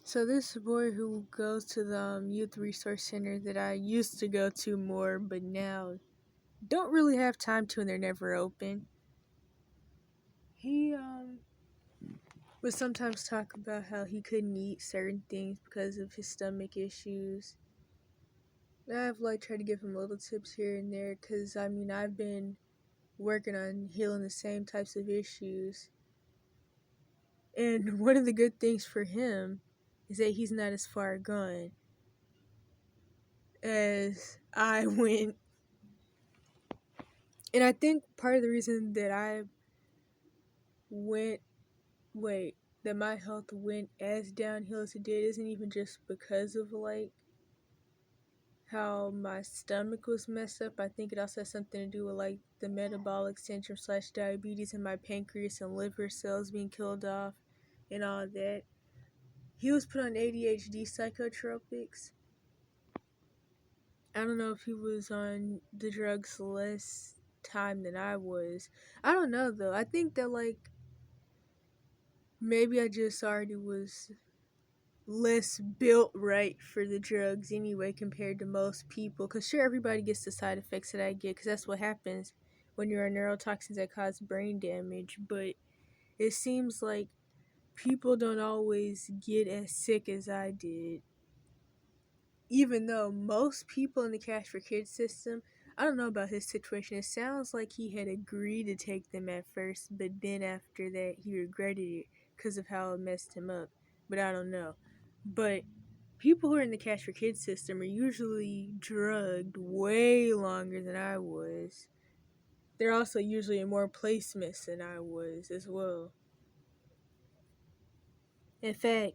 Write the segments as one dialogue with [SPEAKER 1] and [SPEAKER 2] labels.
[SPEAKER 1] So this boy who goes to the youth resource center that I used to go to more, but now don't really have time to, and they're never open. He would sometimes talk about how he couldn't eat certain things because of his stomach issues. I've tried to give him little tips here and there, because I've been working on healing the same types of issues. And one of the good things for him is that he's not as far gone as I went. And I think part of the reason that went, that my health went as downhill as it did isn't even just because of how my stomach was messed up. I think it also has something to do with the metabolic syndrome / diabetes and my pancreas and liver cells being killed off and all that. He was put on ADHD psychotropics. I don't know if he was on the drugs less time than I was. I don't know though. I think that maybe I just already was less built right for the drugs anyway compared to most people. Because sure, everybody gets the side effects that I get, because that's what happens when you're on neurotoxins that cause brain damage. But it seems like people don't always get as sick as I did. Even though most people in the Cash for Kids system, I don't know about his situation. It sounds like he had agreed to take them at first, but then after that he regretted it because of how it messed him up. But I don't know. But people who are in the Cash for Kids system are usually drugged way longer than I was. They're also usually in more placements than I was as well. In fact,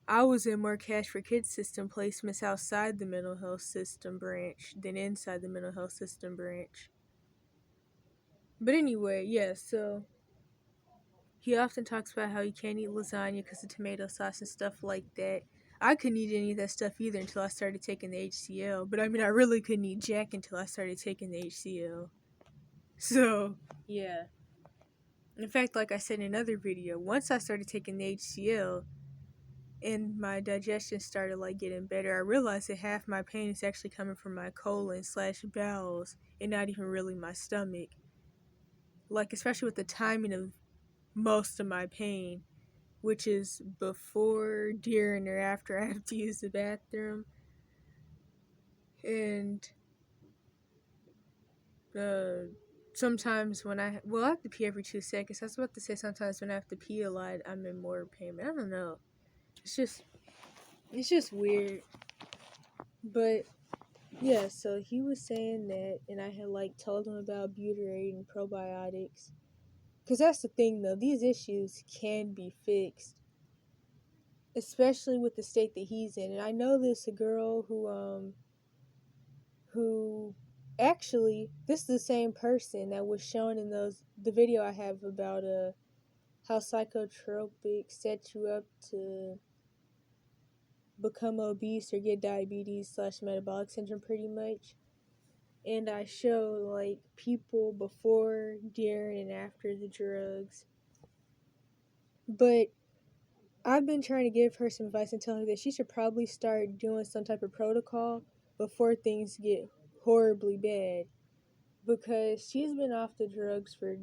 [SPEAKER 1] I was in more Cash for Kids system placements outside the mental health system branch than inside the mental health system branch. But anyway, yeah, so he often talks about how he can't eat lasagna because of tomato sauce and stuff like that. I couldn't eat any of that stuff either until I started taking the HCL. But I really couldn't eat jack until I started taking the HCL. So, yeah. In fact, like I said in another video, once I started taking the HCL, and my digestion started getting better, I realized that half my pain is actually coming from my colon / bowels and not even really my stomach. Especially with the timing of most of my pain, which is before, during, or after I have to use the bathroom. And sometimes when I have to pee every 2 seconds. I was about to say sometimes when I have to pee a lot, I'm in more pain. I don't know. It's just weird. But yeah, so he was saying that, and I had told him about butyrate and probiotics. Because that's the thing though, these issues can be fixed, especially with the state that he's in. And I know this a girl who actually, this is the same person that was shown in the video I have about how psychotropics set you up to become obese or get diabetes / metabolic syndrome pretty much. And I show people before, during, and after the drugs. But I've been trying to give her some advice and tell her that she should probably start doing some type of protocol before things get horribly bad. Because she's been off the drugs for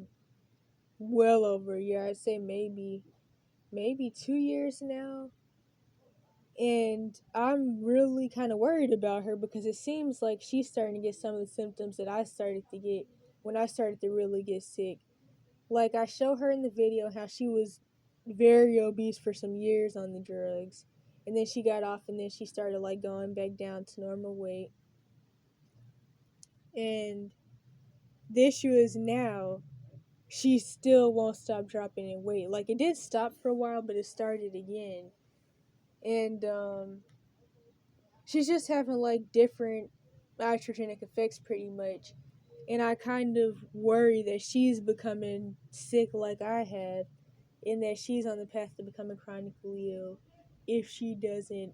[SPEAKER 1] well over a year. I'd say maybe 2 years now. And I'm really kind of worried about her because it seems like she's starting to get some of the symptoms that I started to get when I started to really get sick. I show her in the video how she was very obese for some years on the drugs. And then she got off, and then she started going back down to normal weight. And the issue is now she still won't stop dropping in weight. It did stop for a while, but it started again. And she's just having different iatrogenic effects pretty much. And I kind of worry that she's becoming sick like I have, and that she's on the path to becoming chronically ill if she doesn't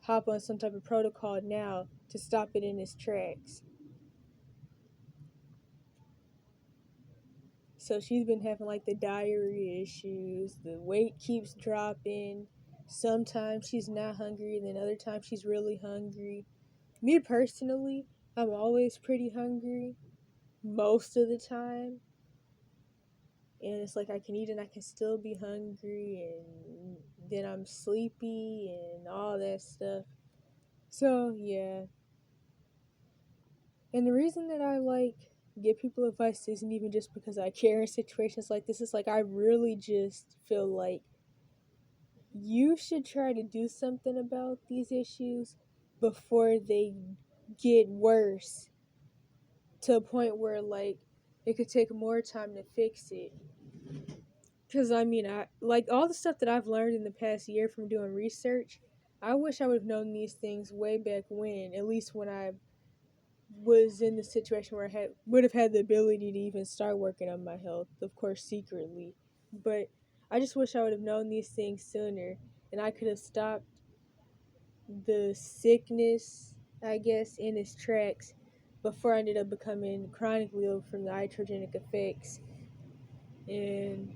[SPEAKER 1] hop on some type of protocol now to stop it in its tracks. So she's been having the diarrhea issues, the weight keeps dropping, Sometimes she's not hungry, and then other times she's really hungry. Me personally, I'm always pretty hungry most of the time. And it's like I can eat and I can still be hungry, and then I'm sleepy and all that stuff. So, yeah. And the reason that I give people advice isn't even just because I care in situations like this. It's like I really just feel like you should try to do something about these issues before they get worse to a point where it could take more time to fix it. Because I mean, I like all the stuff that I've learned in the past year from doing research. I wish I would have known these things way back when, at least when I was in the situation where would have had the ability to even start working on my health, of course, secretly. But I just wish I would have known these things sooner, and I could have stopped the sickness, I guess, in its tracks before I ended up becoming chronically ill from the iatrogenic effects. And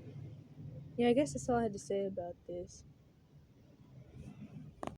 [SPEAKER 1] yeah, I guess that's all I had to say about this.